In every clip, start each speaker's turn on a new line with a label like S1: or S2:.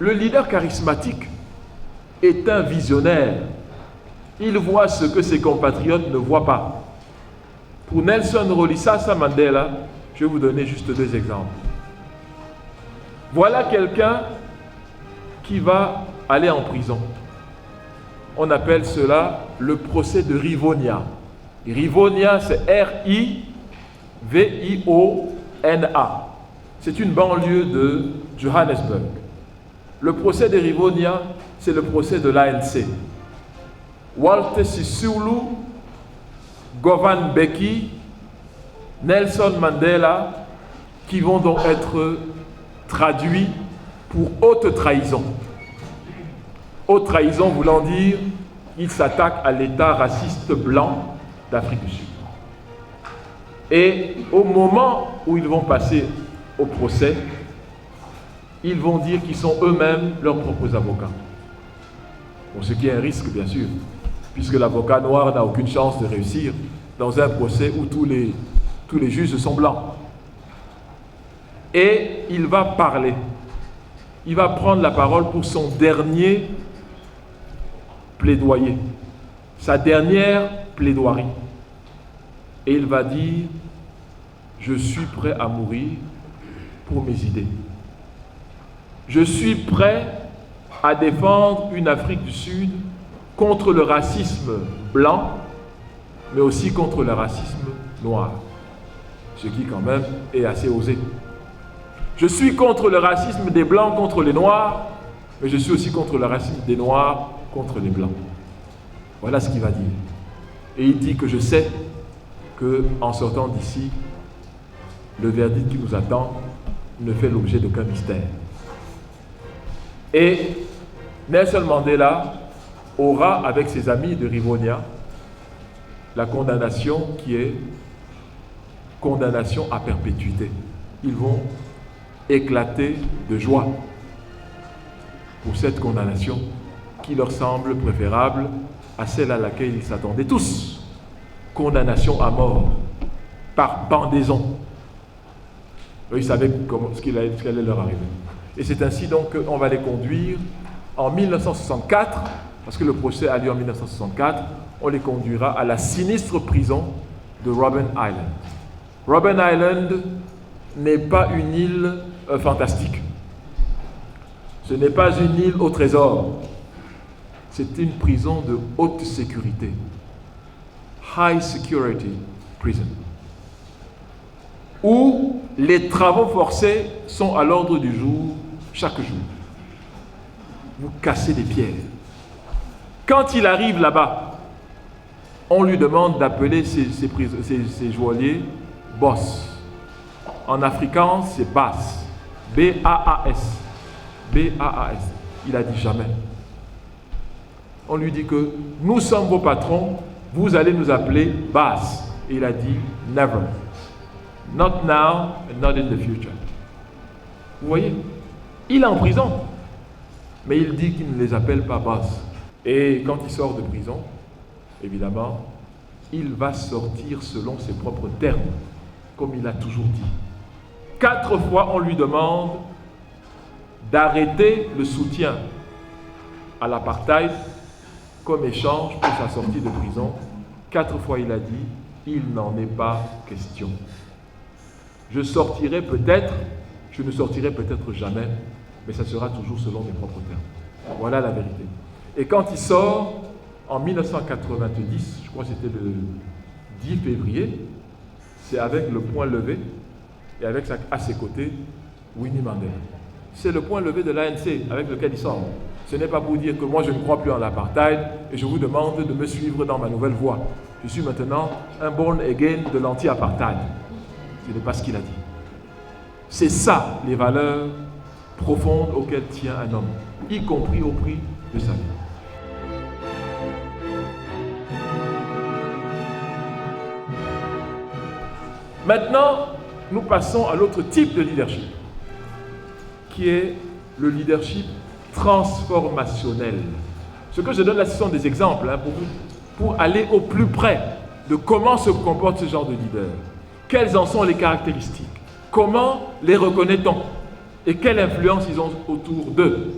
S1: Le leader charismatique est un visionnaire. Il voit ce que ses compatriotes ne voient pas. Pour Nelson Rolihlahla Mandela, je vais vous donner juste 2 exemples. Voilà quelqu'un qui va aller en prison. On appelle cela le procès de Rivonia. Rivonia, c'est R-I-V-I-O-N-A. C'est une banlieue de Johannesburg. Le procès de Rivonia, c'est le procès de l'ANC. Walter Sisulu, Govan Mbeki, Nelson Mandela, qui vont donc être traduits pour haute trahison. Haute trahison voulant dire qu'ils s'attaquent à l'État raciste blanc d'Afrique du Sud. Et au moment où ils vont passer au procès, ils vont dire qu'ils sont eux-mêmes leurs propres avocats. Bon, ce qui est un risque, bien sûr, puisque l'avocat noir n'a aucune chance de réussir dans un procès où tous les juges sont blancs. Et il va parler. Il va prendre la parole pour son dernier plaidoyer, sa dernière plaidoirie. Et il va dire, je suis prêt à mourir pour mes idées. Je suis prêt à défendre une Afrique du Sud contre le racisme blanc, mais aussi contre le racisme noir. Ce qui quand même est assez osé. Je suis contre le racisme des blancs contre les noirs, mais je suis aussi contre le racisme des noirs contre les blancs. Voilà ce qu'il va dire. Et il dit que je sais qu'en sortant d'ici, le verdict qui nous attend ne fait l'objet d'aucun mystère. Et Nelson Mandela aura, avec ses amis de Rivonia, la condamnation qui est condamnation à perpétuité. Ils vont éclater de joie pour cette condamnation qui leur semble préférable à celle à laquelle ils s'attendaient tous. Condamnation à mort par pendaison. Ils savaient ce qui allait leur arriver. Et c'est ainsi donc qu'on va les conduire en 1964, parce que le procès a lieu en 1964, on les conduira à la sinistre prison de Robben Island. Robben Island n'est pas une île fantastique. Ce n'est pas une île au trésor. C'est une prison de haute sécurité. High security prison. Où les travaux forcés sont à l'ordre du jour chaque jour. Vous cassez des pierres. Quand il arrive là-bas, on lui demande d'appeler ses geôliers boss. En afrikaans, c'est Baas. B-A-A-S. B-A-A-S. Il a dit jamais. On lui dit que nous sommes vos patrons, vous allez nous appeler Baas. Et il a dit never. Not now and not in the future. Vous voyez, il est en prison, mais il dit qu'il ne les appelle pas boss. Et quand il sort de prison, évidemment, il va sortir selon ses propres termes, comme il a toujours dit. 4 fois, on lui demande d'arrêter le soutien à l'apartheid comme échange pour sa sortie de prison. 4 fois, il a dit, il n'en est pas question. Je sortirai peut-être, je ne sortirai peut-être jamais, mais ça sera toujours selon mes propres termes. Voilà la vérité. Et quand il sort, en 1990, je crois que c'était le 10 février, c'est avec le poing levé et avec à ses côtés Winnie Mandela. C'est le point levé de l'ANC avec lequel il sort. Ce n'est pas pour dire que moi je ne crois plus en l'apartheid et je vous demande de me suivre dans ma nouvelle voie. Je suis maintenant un born again de l'anti-apartheid. Ce n'est pas ce qu'il a dit. C'est ça les valeurs profondes auxquelles tient un homme, y compris au prix de sa vie. Maintenant, nous passons à l'autre type de leadership, qui est le leadership transformationnel. Ce que je donne là, ce sont des exemples pour vous, pour aller au plus près de comment se comporte ce genre de leader. Quelles en sont les caractéristiques? Comment les reconnaît-on? Et quelle influence ils ont autour d'eux?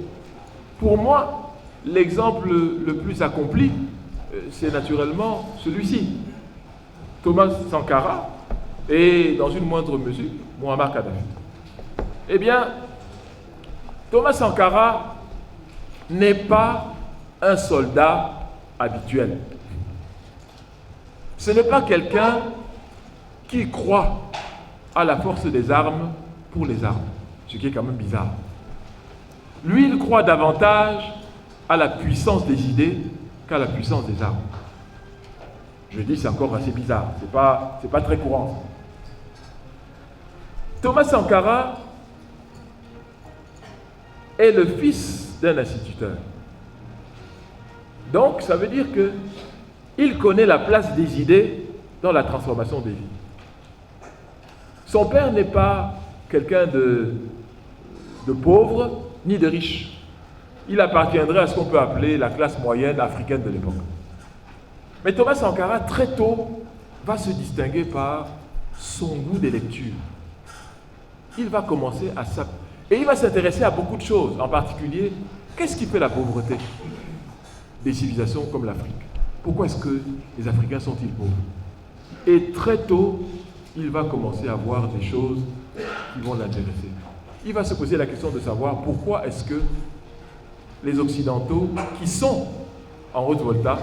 S1: Pour moi, l'exemple le plus accompli, c'est naturellement celui-ci. Thomas Sankara et, dans une moindre mesure, Muammar Kadhafi. Eh bien, Thomas Sankara n'est pas un soldat habituel. Ce n'est pas quelqu'un qui croit à la force des armes pour les armes, ce qui est quand même bizarre. Lui, il croit davantage à la puissance des idées qu'à la puissance des armes. Je dis, c'est encore assez bizarre, c'est pas très courant. Thomas Sankara est le fils d'un instituteur. Donc, ça veut dire qu'il connaît la place des idées dans la transformation des vies. Son père n'est pas quelqu'un de pauvre ni de riche. Il appartiendrait à ce qu'on peut appeler la classe moyenne africaine de l'époque. Mais Thomas Sankara, très tôt, va se distinguer par son goût des lectures. Il va commencer et il va s'intéresser à beaucoup de choses, en particulier, qu'est-ce qui fait la pauvreté des civilisations comme l'Afrique? Pourquoi est-ce que les Africains sont-ils pauvres? Et très tôt, il va commencer à voir des choses qui vont l'intéresser. Il va se poser la question de savoir pourquoi est-ce que les Occidentaux, qui sont en Haute-Volta,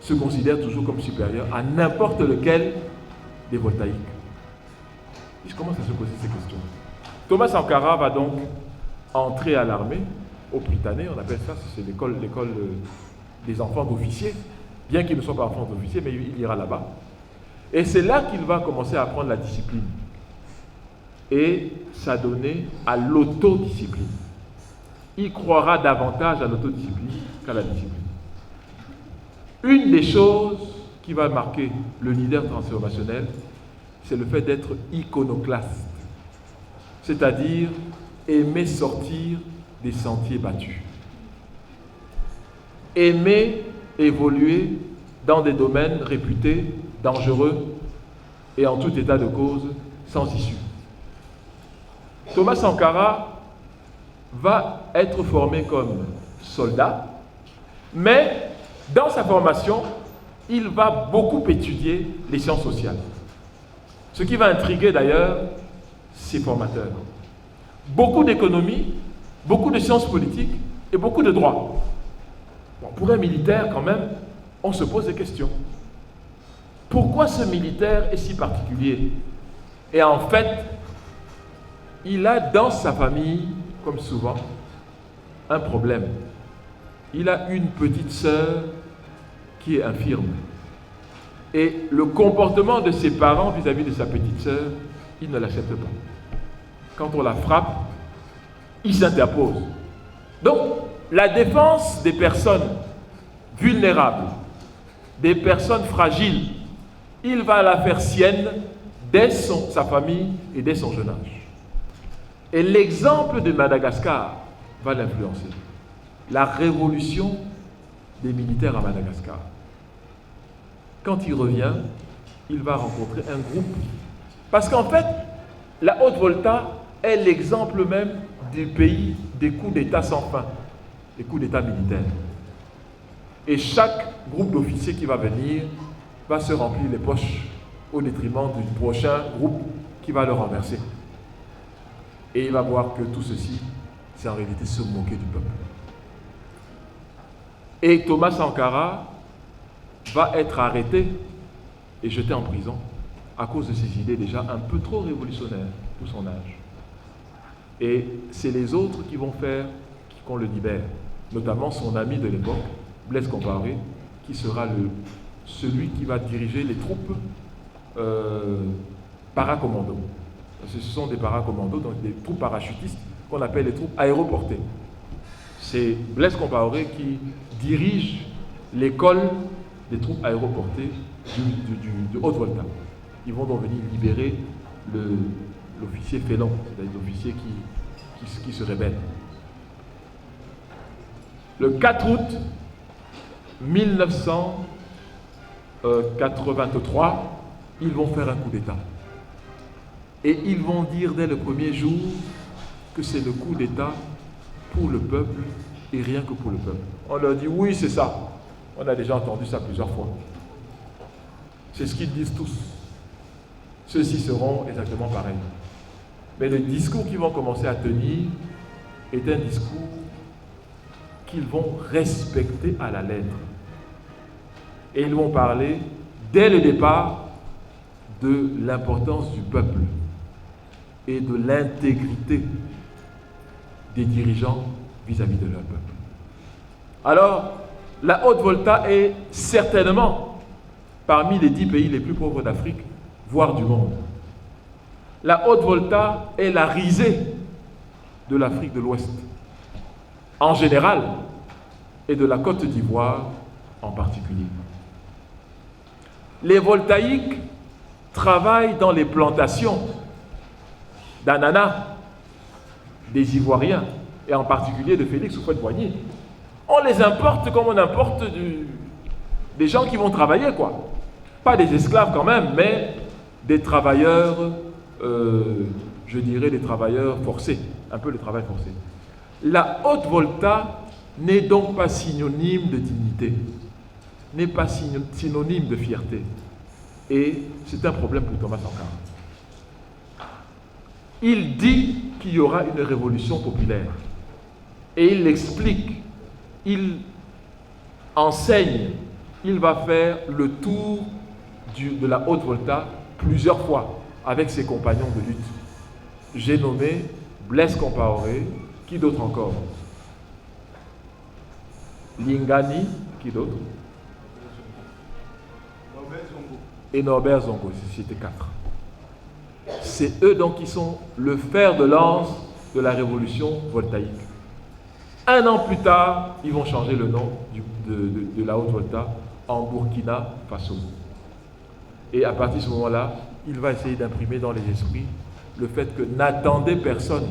S1: se considèrent toujours comme supérieurs à n'importe lequel des voltaïques. Il commence à se poser ces questions. Thomas Sankara va donc entrer à l'armée, au Britannique, on appelle ça, c'est l'école des enfants d'officiers, bien qu'il ne soit pas enfant d'officier, mais il ira là-bas. Et c'est là qu'il va commencer à apprendre la discipline et s'adonner à l'autodiscipline. Il croira davantage à l'autodiscipline qu'à la discipline. Une des choses qui va marquer le leader transformationnel, c'est le fait d'être iconoclaste, c'est-à-dire aimer sortir des sentiers battus, aimer évoluer dans des domaines réputés dangereux et en tout état de cause sans issue. Thomas Sankara va être formé comme soldat, mais dans sa formation, il va beaucoup étudier les sciences sociales. Ce qui va intriguer d'ailleurs ses formateurs. Beaucoup d'économie, beaucoup de sciences politiques et beaucoup de droit. Bon, pour un militaire, quand même, on se pose des questions. Pourquoi ce militaire est si particulier? Et en fait, il a dans sa famille, comme souvent, un problème. Il a une petite sœur qui est infirme. Et le comportement de ses parents vis-à-vis de sa petite sœur, il ne l'accepte pas. Quand on la frappe, il s'interpose. Donc, la défense des personnes vulnérables, des personnes fragiles, il va la faire sienne dès sa famille et dès son jeune âge. Et l'exemple de Madagascar va l'influencer. La révolution des militaires à Madagascar. Quand il revient, il va rencontrer un groupe. Parce qu'en fait, la Haute-Volta est l'exemple même du pays des coups d'État sans fin, des coups d'État militaires. Et chaque groupe d'officiers qui va venir va se remplir les poches au détriment du prochain groupe qui va le renverser. Et il va voir que tout ceci, c'est en réalité se moquer du peuple. Et Thomas Sankara va être arrêté et jeté en prison à cause de ses idées déjà un peu trop révolutionnaires pour son âge. Et c'est les autres qui vont faire qu'on le libère, notamment son ami de l'époque, Blaise Compaoré, qui sera celui qui va diriger les troupes paracommandos. Ce sont des paracommandos, donc des troupes parachutistes qu'on appelle les troupes aéroportées. C'est Blaise Compaoré qui dirige l'école des troupes aéroportées du Haute-Volta. Ils vont donc venir libérer l'officier félon, c'est-à-dire l'officier qui se rebelle. Le 4 août 1983, ils vont faire un coup d'État. Et ils vont dire dès le premier jour que c'est le coup d'État pour le peuple et rien que pour le peuple. On leur dit oui, c'est ça. On a déjà entendu ça plusieurs fois. C'est ce qu'ils disent tous. Ceux-ci seront exactement pareils. Mais le discours qu'ils vont commencer à tenir est un discours qu'ils vont respecter à la lettre. Et ils vont parler, dès le départ, de l'importance du peuple et de l'intégrité des dirigeants vis-à-vis de leur peuple. Alors, la Haute-Volta est certainement parmi les 10 pays les plus pauvres d'Afrique, voire du monde. La Haute-Volta est la risée de l'Afrique de l'Ouest, en général, et de la Côte d'Ivoire en particulier. Les voltaïques travaillent dans les plantations d'ananas des Ivoiriens, et en particulier de Félix Houphouët-Boigny. On les importe comme on importe des gens qui vont travailler, quoi. Pas des esclaves quand même, mais des travailleurs, je dirais des travailleurs forcés, un peu le travail forcé. La Haute-Volta n'est donc pas synonyme de dignité, n'est pas synonyme de fierté. Et c'est un problème pour Thomas Sankara. Il dit qu'il y aura une révolution populaire. Et il l'explique, il enseigne, il va faire le tour de la Haute-Volta plusieurs fois avec ses compagnons de lutte. J'ai nommé Blaise Compaoré, qui d'autre encore? Lingani, qui d'autre? Et Norbert Zongo, c'était 4. C'est eux donc qui sont le fer de lance de la révolution voltaïque. Un an plus tard, ils vont changer le nom de la Haute-Volta en Burkina Faso. Et à partir de ce moment-là, il va essayer d'imprimer dans les esprits le fait que n'attendez personne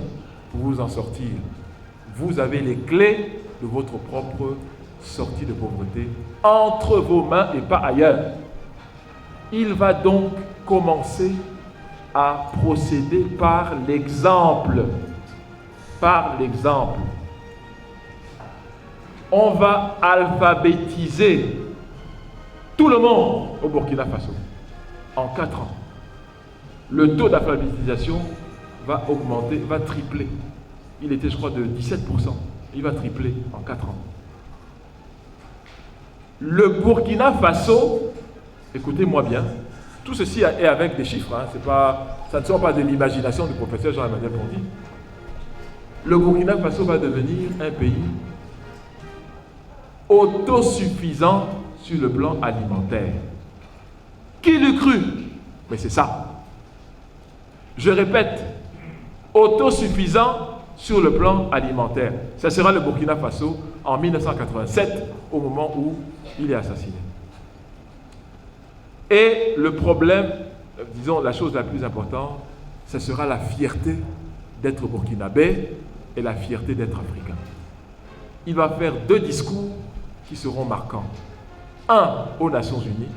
S1: pour vous en sortir. Vous avez les clés de votre propre sortie de pauvreté entre vos mains et pas ailleurs. Il va donc commencer à procéder par l'exemple. Par l'exemple. On va alphabétiser tout le monde au Burkina Faso en 4 ans. Le taux d'alphabétisation va augmenter, va tripler. Il était, je crois, de 17%. Il va tripler en 4 ans. Le Burkina Faso, écoutez-moi bien, tout ceci est avec des chiffres, hein, ça ne sort pas de l'imagination du professeur Jean-Emmanuel Ponty. Le Burkina Faso va devenir un pays autosuffisant sur le plan alimentaire. Qui l'eût cru? Mais c'est ça. Je répète, autosuffisant sur le plan alimentaire. Ça sera le Burkina Faso en 1987, au moment où il est assassiné. Et le problème, disons la chose la plus importante, ce sera la fierté d'être burkinabé et la fierté d'être africain. Il va faire 2 discours qui seront marquants. Un aux Nations Unies,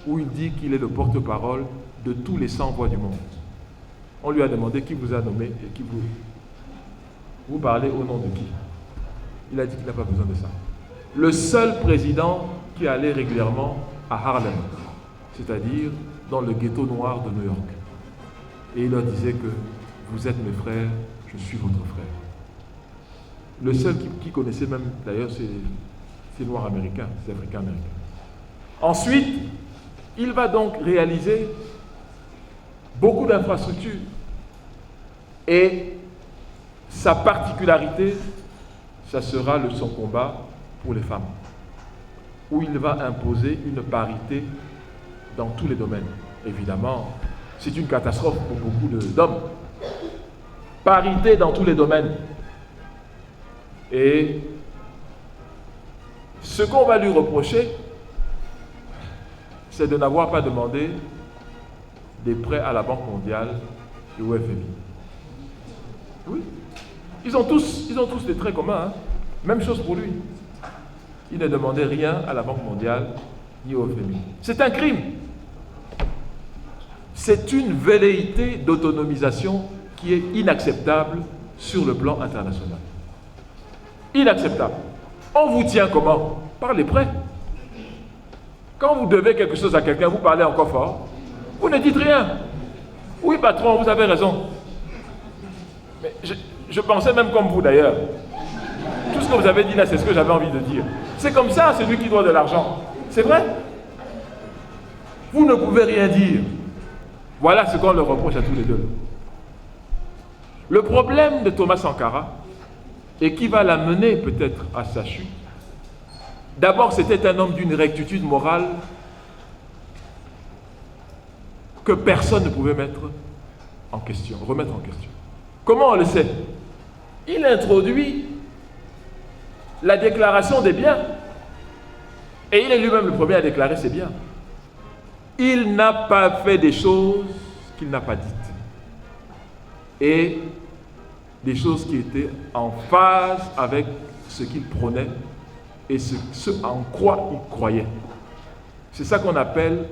S1: où il dit qu'il est le porte-parole de tous les 100 voix du monde. On lui a demandé qui vous a nommé et qui vous parlez au nom de qui. Il a dit qu'il n'a pas besoin de ça. Le seul président qui allait régulièrement à Harlem, c'est-à-dire dans le ghetto noir de New York. Et il leur disait que vous êtes mes frères, je suis votre frère. Le seul qui connaissait même, d'ailleurs, c'est noirs américains, c'est africains américains. Ensuite, il va donc réaliser beaucoup d'infrastructures. Et sa particularité, ça sera son combat pour les femmes, où il va imposer une parité dans tous les domaines. Évidemment, c'est une catastrophe pour beaucoup d'hommes. Parité dans tous les domaines. Et ce qu'on va lui reprocher, c'est de n'avoir pas demandé des prêts à la Banque mondiale et au FMI. Oui. Ils ont tous des traits communs. Hein. Même chose pour lui. Il ne demandait rien à la Banque mondiale ni au FMI. C'est un crime. C'est une velléité d'autonomisation qui est inacceptable sur le plan international. Inacceptable. On vous tient comment? Par les prêts. Quand vous devez quelque chose à quelqu'un, vous parlez encore fort. Vous ne dites rien. Oui, patron, vous avez raison. Mais je pensais même comme vous d'ailleurs. Tout ce que vous avez dit là, c'est ce que j'avais envie de dire. C'est comme ça, celui qui doit de l'argent. C'est vrai? Vous ne pouvez rien dire. Voilà ce qu'on leur reproche à tous les deux. Le problème de Thomas Sankara, et qui va l'amener peut-être à sa chute, d'abord c'était un homme d'une rectitude morale que personne ne pouvait remettre en question. Comment on le sait? Il introduit la déclaration des biens. Et il est lui-même le premier à déclarer ses biens. Il n'a pas fait des choses qu'il n'a pas dites. Et des choses qui étaient en phase avec ce qu'il prônait et ce en quoi il croyait. C'est ça qu'on appelle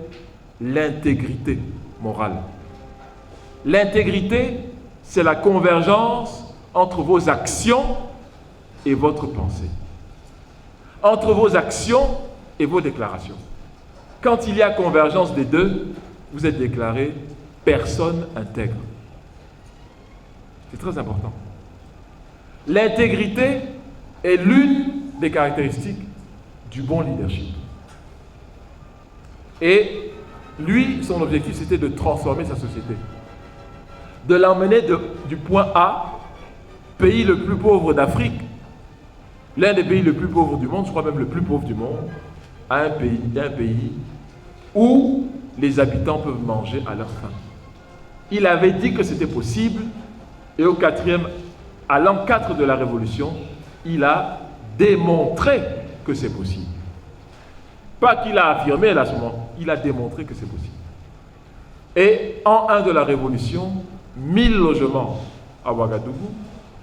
S1: l'intégrité morale. L'intégrité, c'est la convergence entre vos actions et votre pensée. Entre vos actions et vos déclarations. Quand il y a convergence des deux, vous êtes déclaré personne intègre. C'est très important. L'intégrité est l'une des caractéristiques du bon leadership. Et lui, son objectif, c'était de transformer sa société. De l'emmener du point A, pays le plus pauvre d'Afrique, l'un des pays les plus pauvres du monde, je crois même le plus pauvre du monde, à un pays où les habitants peuvent manger à leur faim. Il avait dit que c'était possible, et à l'an 4 de la Révolution, il a démontré que c'est possible. Pas qu'il a affirmé à ce moment, il a démontré que c'est possible. Et en 1 de la Révolution, 1000 logements à Ouagadougou,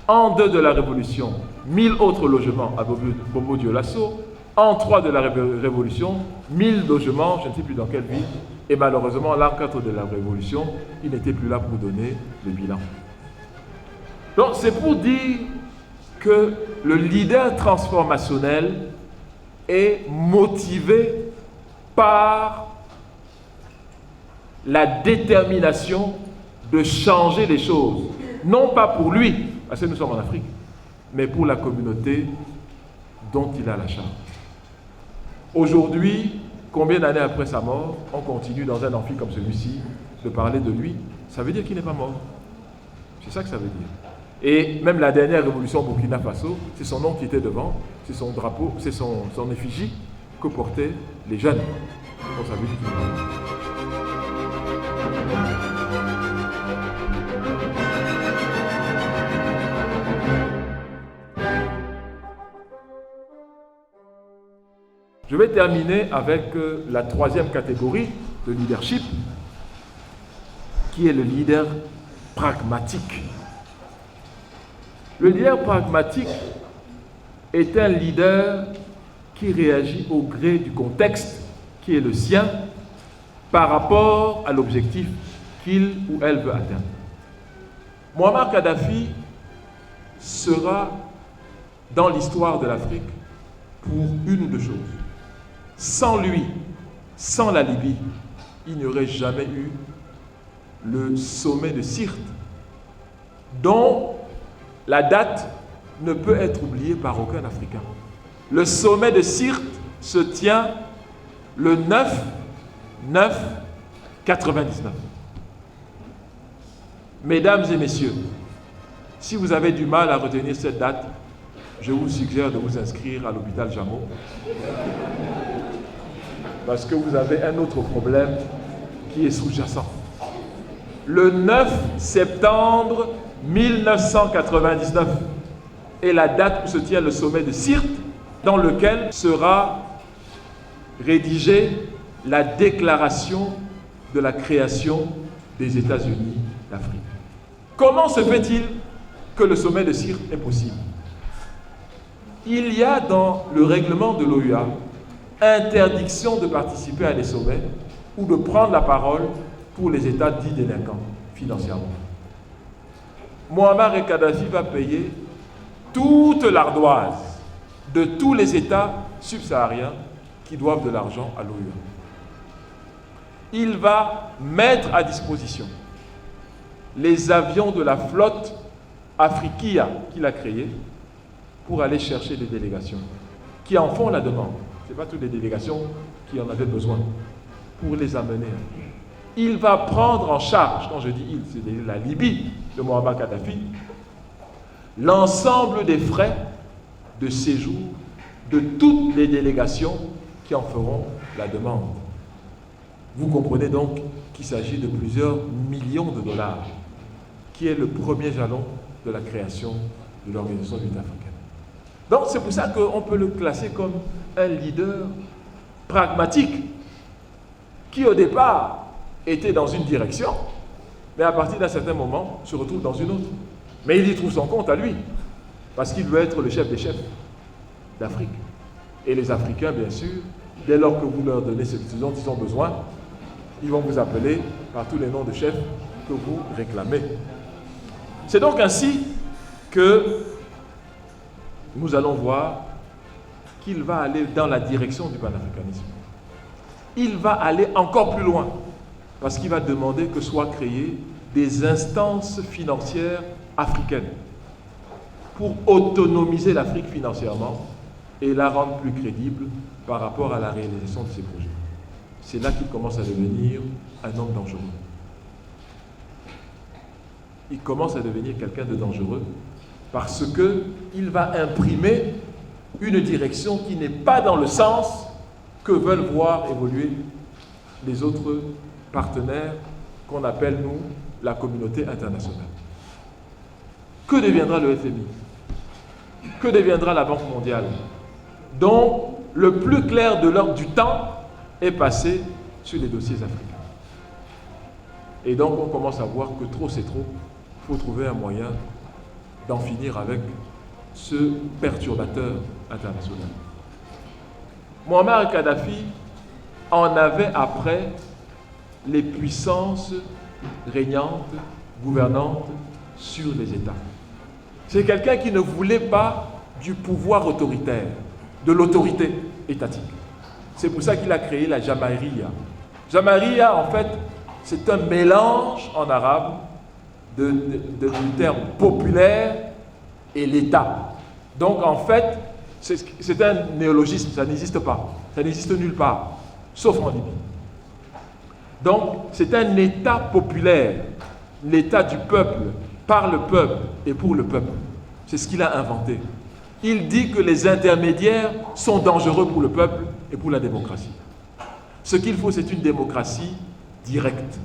S1: en 2 de la Révolution, 1000 autres logements à Bobo-Dioulasso, en 3 de la Révolution, 1000 logements, je ne sais plus dans quelle ville, et malheureusement, l'an 4 de la Révolution, il n'était plus là pour donner le bilan. Donc c'est pour dire que le leader transformationnel est motivé par la détermination de changer les choses, non pas pour lui, parce que nous sommes en Afrique, mais pour la communauté dont il a la charge. Aujourd'hui, combien d'années après sa mort, on continue dans un amphi comme celui-ci de parler de lui? Ça veut dire qu'il n'est pas mort. C'est ça que ça veut dire. Et même la dernière révolution au Burkina Faso, c'est son nom qui était devant, c'est son drapeau, c'est son effigie que portaient les jeunes. Donc ça veut dire qu'il est mort. Je vais terminer avec la troisième catégorie de leadership, qui est le leader pragmatique. Le leader pragmatique est un leader qui réagit au gré du contexte qui est le sien par rapport à l'objectif qu'il ou elle veut atteindre. Muammar Kadhafi sera dans l'histoire de l'Afrique pour une ou deux choses. Sans lui, sans la Libye, il n'y aurait jamais eu le sommet de Sirte, dont la date ne peut être oubliée par aucun Africain. Le sommet de Sirte se tient le 9/9/99. Mesdames et messieurs, si vous avez du mal à retenir cette date, je vous suggère de vous inscrire à l'hôpital Jameau. Parce que vous avez un autre problème qui est sous-jacent. Le 9 septembre 1999 est la date où se tient le sommet de Sirte, dans lequel sera rédigée la déclaration de la création des États-Unis d'Afrique. Comment se fait-il que le sommet de Sirte est possible? Il y a dans le règlement de l'OUA interdiction de participer à des sommets ou de prendre la parole pour les États dits délinquants financièrement. Muammar Kadhafi va payer toute l'ardoise de tous les États subsahariens qui doivent de l'argent à l'OUA. Il va mettre à disposition les avions de la flotte Afrikia qu'il a créée pour aller chercher des délégations qui en font la demande. Ce n'est pas toutes les délégations qui en avaient besoin pour les amener. Il va prendre en charge, quand je dis il, c'est la Libye de Muammar Kadhafi, l'ensemble des frais de séjour de toutes les délégations qui en feront la demande. Vous comprenez donc qu'il s'agit de plusieurs millions de dollars, qui est le premier jalon de la création de l'Organisation de l'Unité africaine. Donc c'est pour ça qu'on peut le classer comme un leader pragmatique, qui au départ était dans une direction, mais à partir d'un certain moment se retrouve dans une autre. Mais il y trouve son compte à lui, parce qu'il veut être le chef des chefs d'Afrique. Et les Africains, bien sûr, dès lors que vous leur donnez ce dont ils ont besoin, ils vont vous appeler par tous les noms de chefs que vous réclamez. C'est donc ainsi que nous allons voir qu'il va aller dans la direction du panafricanisme. Il va aller encore plus loin, parce qu'il va demander que soient créées des instances financières africaines pour autonomiser l'Afrique financièrement et la rendre plus crédible par rapport à la réalisation de ses projets. C'est là qu'il commence à devenir un homme dangereux. Il commence à devenir quelqu'un de dangereux parce qu'il va imprimer une direction qui n'est pas dans le sens que veulent voir évoluer les autres partenaires qu'on appelle, nous, la communauté internationale. Que deviendra le FMI? Que deviendra la Banque mondiale, dont le plus clair de l'ordre du temps est passé sur les dossiers africains? Et donc on commence à voir que trop c'est trop. Il faut trouver un moyen d'en finir avec ce perturbateur international. Muammar Kadhafi en avait après les puissances régnantes, gouvernantes sur les États. C'est quelqu'un qui ne voulait pas du pouvoir autoritaire, de l'autorité étatique. C'est pour ça qu'il a créé la Jamaïria. Jamaïria, en fait, c'est un mélange en arabe du terme populaire et l'État. Donc, en fait, c'est un néologisme, ça n'existe pas. Ça n'existe nulle part, sauf en Libye. Donc, c'est un État populaire, l'État du peuple, par le peuple et pour le peuple. C'est ce qu'il a inventé. Il dit que les intermédiaires sont dangereux pour le peuple et pour la démocratie. Ce qu'il faut, c'est une démocratie directe,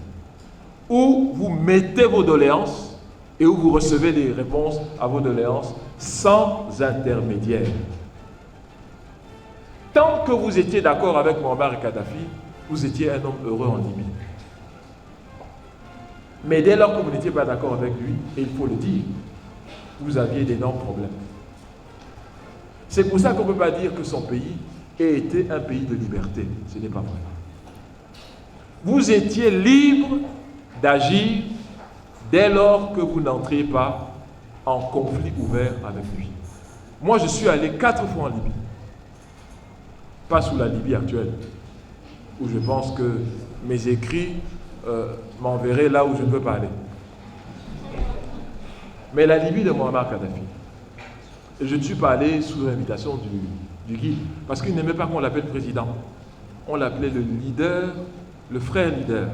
S1: où vous mettez vos doléances et où vous recevez les réponses à vos doléances sans intermédiaire. Tant que vous étiez d'accord avec Muammar Kadhafi, vous étiez un homme heureux en Libye. Mais dès lors que vous n'étiez pas d'accord avec lui, et il faut le dire, vous aviez d'énormes problèmes. C'est pour ça qu'on ne peut pas dire que son pays ait été un pays de liberté. Ce n'est pas vrai. Vous étiez libre d'agir dès lors que vous n'entriez pas en conflit ouvert avec lui. Moi, je suis allé 4 fois en Libye. Pas sous la Libye actuelle, où je pense que mes écrits m'enverraient là où je ne peux pas aller. Mais la Libye de Muammar Kadhafi. Et je ne suis pas allé sous l'invitation du guide, parce qu'il n'aimait pas qu'on l'appelle président. On l'appelait le leader, le frère leader,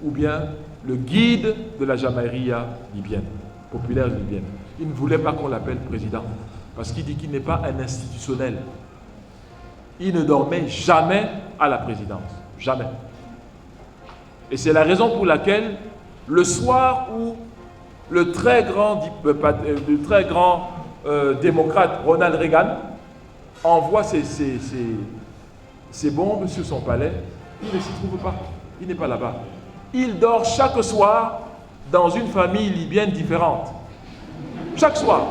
S1: ou bien le guide de la Jamaïria libyenne, populaire libyenne. Il ne voulait pas qu'on l'appelle président, parce qu'il dit qu'il n'est pas un institutionnel. Il ne dormait jamais à la présidence, jamais. Et c'est la raison pour laquelle, le soir où le très grand démocrate Ronald Reagan envoie ses bombes sur son palais, il ne s'y trouve pas, il n'est pas là-bas. Il dort chaque soir dans une famille libyenne différente. Chaque soir.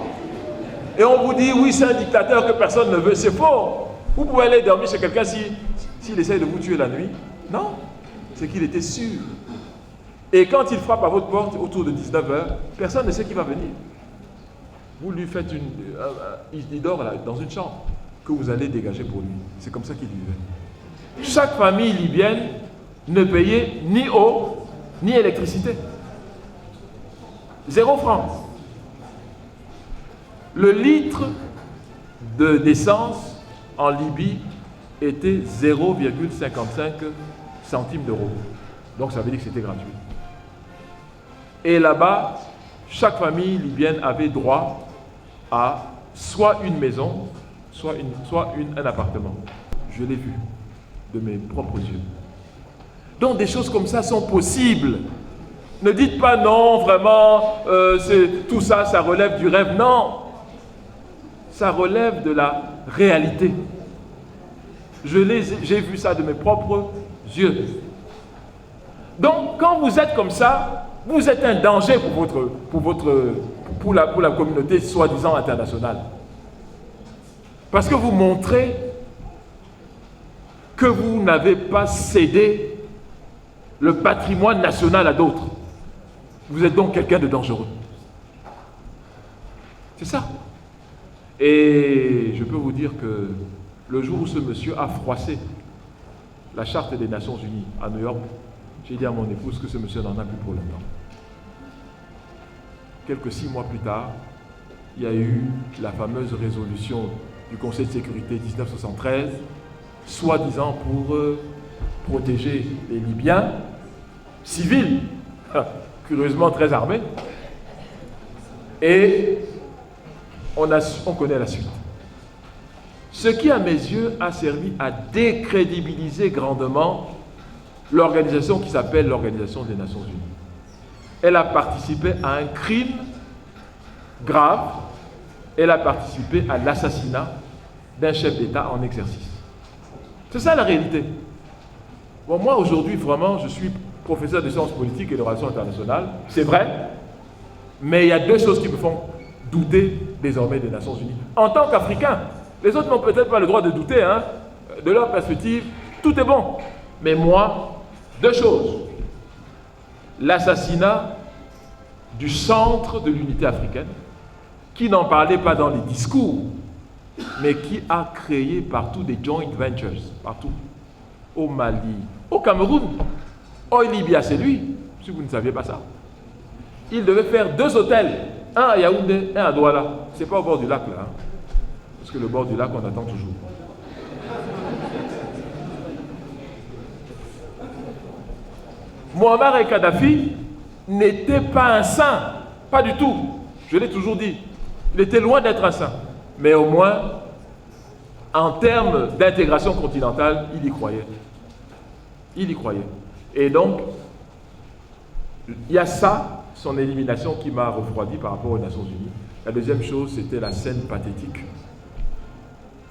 S1: Et on vous dit, oui, c'est un dictateur que personne ne veut. C'est faux. Vous pouvez aller dormir chez quelqu'un s'il essaie de vous tuer la nuit. Non, c'est qu'il était sûr. Et quand il frappe à votre porte autour de 19h, personne ne sait qui va venir. Vous lui faites il dort là, dans une chambre que que vous allez dégager pour lui. C'est comme ça qu'il vivait. Chaque famille libyenne ne payait ni eau, ni électricité. 0 franc. Le litre d'essence en Libye était 0,55 centimes d'euros. Donc ça veut dire que c'était gratuit. Et là-bas, chaque famille libyenne avait droit à soit une maison, soit un appartement. Je l'ai vu de mes propres yeux. Donc des choses comme ça sont possibles. Ne dites pas non, vraiment, tout ça, ça relève du rêve. Non, ça relève de la réalité. J'ai vu ça de mes propres yeux. Donc, quand vous êtes comme ça, vous êtes un danger pour la communauté soi-disant internationale. Parce que vous montrez que vous n'avez pas cédé le patrimoine national à d'autres. Vous êtes donc quelqu'un de dangereux. C'est ça. Et je peux vous dire que le jour où ce monsieur a froissé la Charte des Nations Unies à New York, j'ai dit à mon épouse que ce monsieur n'en a plus pour longtemps. Quelques 6 mois plus tard, il y a eu la fameuse résolution du Conseil de sécurité 1973, soi-disant pour protéger les Libyens civils, curieusement très armés. Et on connaît la suite. Ce qui, à mes yeux, a servi à décrédibiliser grandement l'organisation qui s'appelle l'Organisation des Nations Unies. Elle a participé à un crime grave. Elle a participé à l'assassinat d'un chef d'État en exercice. C'est ça la réalité. Bon, moi, aujourd'hui, vraiment, je suis professeur de sciences politiques et de relations internationales. C'est vrai. Mais il y a 2 choses qui me font douter désormais des Nations Unies. En tant qu'Africain, les autres n'ont peut-être pas le droit de douter, hein. De leur perspective, tout est bon. Mais moi, 2 choses. L'assassinat du centre de l'unité africaine, qui n'en parlait pas dans les discours, mais qui a créé partout des joint ventures, partout. Au Mali, au Cameroun, au Libye, c'est lui, si vous ne saviez pas ça. Il devait faire 2 hôtels, un à Yaoundé, un à Douala. C'est pas au bord du lac là, hein. Parce que le bord du lac, on attend toujours. Muammar Kadhafi n'était pas un saint, pas du tout. Je l'ai toujours dit. Il était loin d'être un saint. Mais au moins, en termes d'intégration continentale, il y croyait. Il y croyait. Et donc, il y a ça, son élimination, qui m'a refroidi par rapport aux Nations Unies. La deuxième chose, c'était la scène pathétique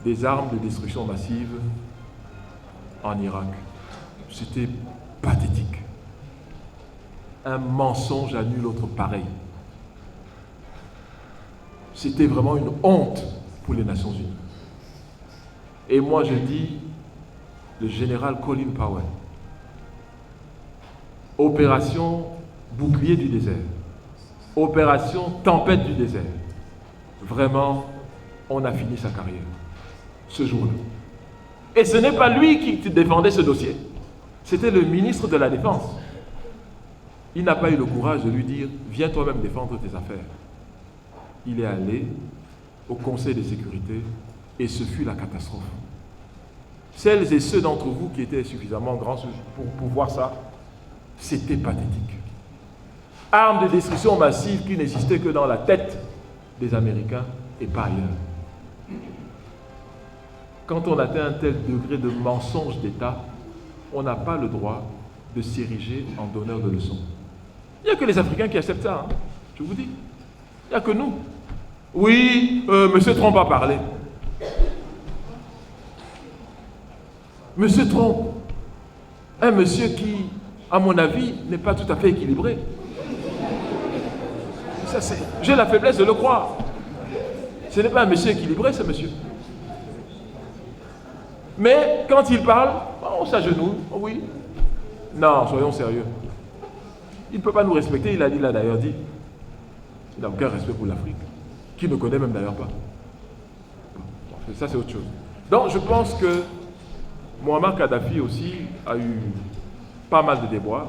S1: des armes de destruction massive en Irak. C'était pathétique. Un mensonge à nul autre pareil. C'était vraiment une honte pour les Nations Unies. Et moi je dis, le général Colin Powell, opération bouclier du désert, opération tempête du désert. Vraiment, on a fini sa carrière, ce jour-là. Et ce n'est pas lui qui défendait ce dossier, c'était le ministre de la Défense. Il n'a pas eu le courage de lui dire « Viens toi-même défendre tes affaires ». Il est allé au Conseil de sécurité et ce fut la catastrophe. Celles et ceux d'entre vous qui étaient suffisamment grands pour voir ça, c'était pathétique. Armes de destruction massive qui n'existaient que dans la tête des Américains et pas ailleurs. Quand on atteint un tel degré de mensonge d'État, on n'a pas le droit de s'ériger en donneur de leçons. Il n'y a que les Africains qui acceptent ça, hein, je vous dis. Il n'y a que nous. Oui, M. Trump a parlé. M. Trump, un monsieur qui, à mon avis, n'est pas tout à fait équilibré. J'ai la faiblesse de le croire. Ce n'est pas un monsieur équilibré, ce monsieur. Mais quand il parle, on s'agenouille, oui. Non, soyons sérieux. Il ne peut pas nous respecter, il a d'ailleurs dit. Il n'a aucun respect pour l'Afrique, qu'il ne connaît même d'ailleurs pas. Ça, c'est autre chose. Donc je pense que Muammar Kadhafi aussi a eu pas mal de déboires,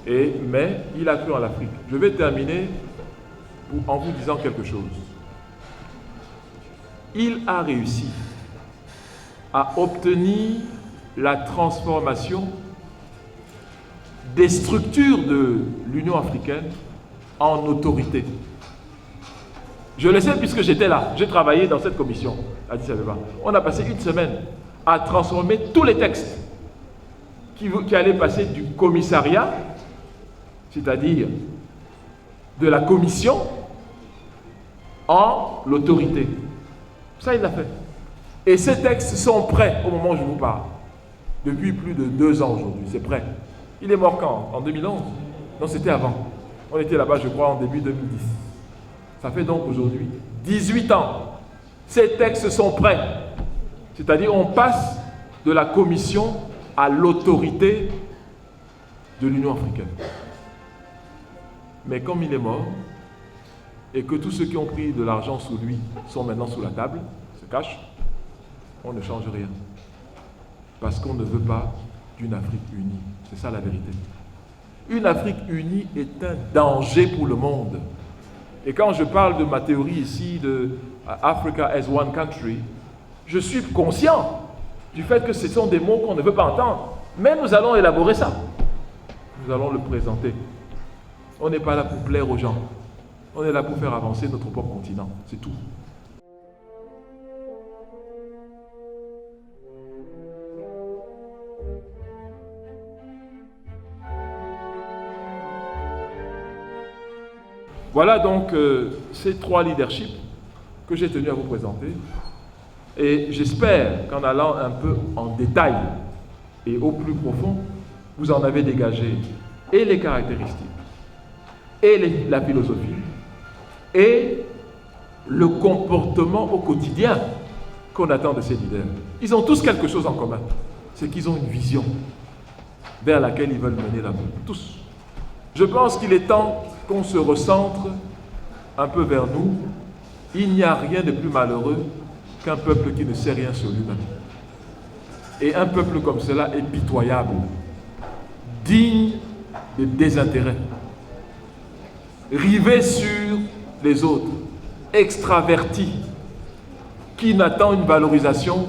S1: mais il a cru en l'Afrique. Je vais terminer en vous disant quelque chose. Il a réussi à obtenir la transformation des structures de l'Union africaine en autorité. Je le sais puisque j'étais là, j'ai travaillé dans cette commission à Addis Abeba. On a passé une semaine à transformer tous les textes qui allaient passer du commissariat, c'est-à-dire de la commission, en l'autorité. Ça, il l'a fait. Et ces textes sont prêts au moment où je vous parle. Depuis plus de 2 ans aujourd'hui, c'est prêt. Il est mort quand? En 2011? Non, c'était avant. On était là-bas, je crois, en début 2010. Ça fait donc aujourd'hui 18 ans. Ces textes sont prêts. C'est-à-dire, on passe de la commission à l'autorité de l'Union africaine. Mais comme il est mort, et que tous ceux qui ont pris de l'argent sous lui sont maintenant sous la table, se cachent, on ne change rien. Parce qu'on ne veut pas d'une Afrique unie. C'est ça la vérité. Une Afrique unie est un danger pour le monde. Et quand je parle de ma théorie ici de Africa as one country, je suis conscient du fait que ce sont des mots qu'on ne veut pas entendre. Mais nous allons élaborer ça. Nous allons le présenter. On n'est pas là pour plaire aux gens. On est là pour faire avancer notre propre continent. C'est tout. Voilà donc ces 3 leaderships que j'ai tenu à vous présenter. Et j'espère qu'en allant un peu en détail et au plus profond, vous en avez dégagé et les caractéristiques, et la philosophie, et le comportement au quotidien qu'on attend de ces leaders. Ils ont tous quelque chose en commun, c'est qu'ils ont une vision vers laquelle ils veulent mener la vie. Tous. Je pense qu'il est temps qu'on se recentre un peu vers nous. Il n'y a rien de plus malheureux qu'un peuple qui ne sait rien sur lui-même. Et un peuple comme cela est pitoyable, digne de désintérêt, rivé sur les autres, extraverti, qui n'attend une valorisation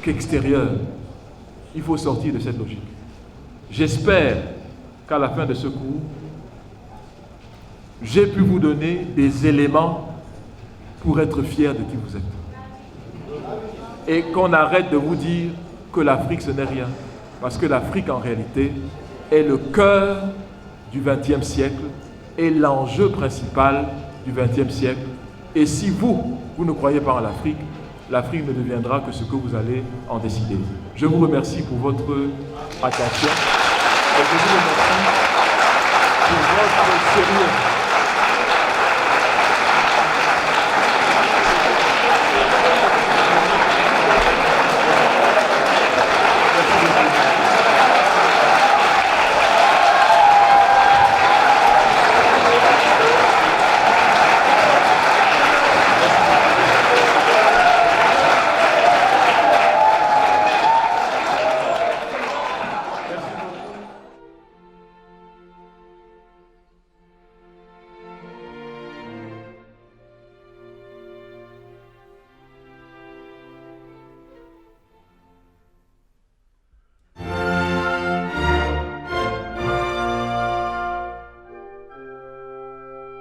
S1: qu'extérieure. Il faut sortir de cette logique. J'espère qu'à la fin de ce cours, j'ai pu vous donner des éléments pour être fier de qui vous êtes. Et qu'on arrête de vous dire que l'Afrique ce n'est rien. Parce que l'Afrique en réalité est le cœur du XXe siècle et l'enjeu principal du XXe siècle. Et si vous ne croyez pas en l'Afrique, l'Afrique ne deviendra que ce que vous allez en décider. Je vous remercie pour votre attention et je vous remercie pour votre sérieux.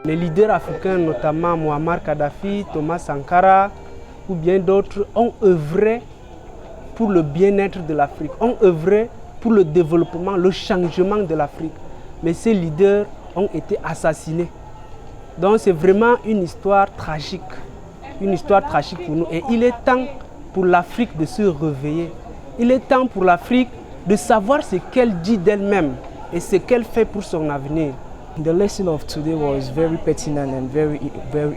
S2: Les leaders africains, notamment Muammar Kadhafi, Thomas Sankara ou bien d'autres, ont œuvré pour le bien-être de l'Afrique, ont œuvré pour le développement, le changement de l'Afrique. Mais ces leaders ont été assassinés. Donc c'est vraiment une histoire tragique pour nous. Et il est temps pour l'Afrique de se réveiller. Il est temps pour l'Afrique de savoir ce qu'elle dit d'elle-même et ce qu'elle fait pour son avenir.
S3: The lesson of today was very pertinent and very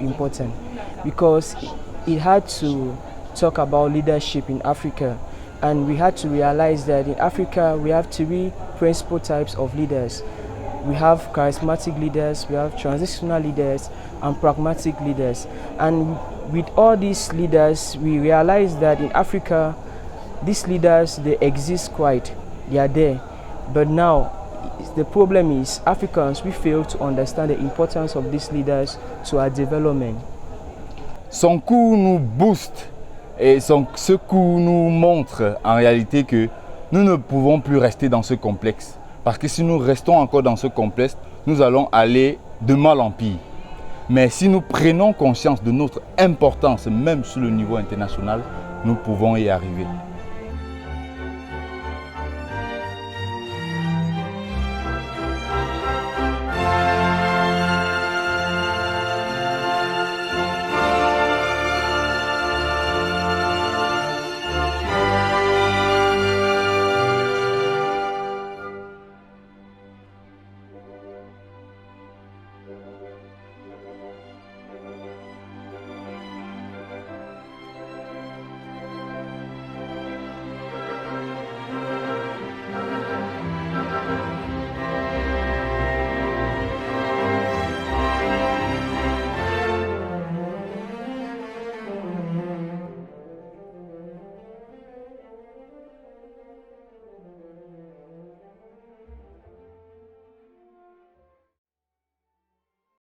S3: important because it had to talk about leadership in Africa, and we had to realize that in Africa we have 3 principal types of leaders. We have charismatic leaders, we have transitional leaders, and pragmatic leaders. And with all these leaders, we realize that in Africa, these leaders, they exist quite, they are there. But now, the problem is Africans, we fail to understand the importance of these leaders to our development.
S4: Son cours nous booste et ce cours nous montre en réalité que nous ne pouvons plus rester dans ce complexe. Parce que si nous restons encore dans ce complexe, nous allons aller de mal en pire. Mais si nous prenons conscience de notre importance, même sur le niveau international, nous pouvons y arriver.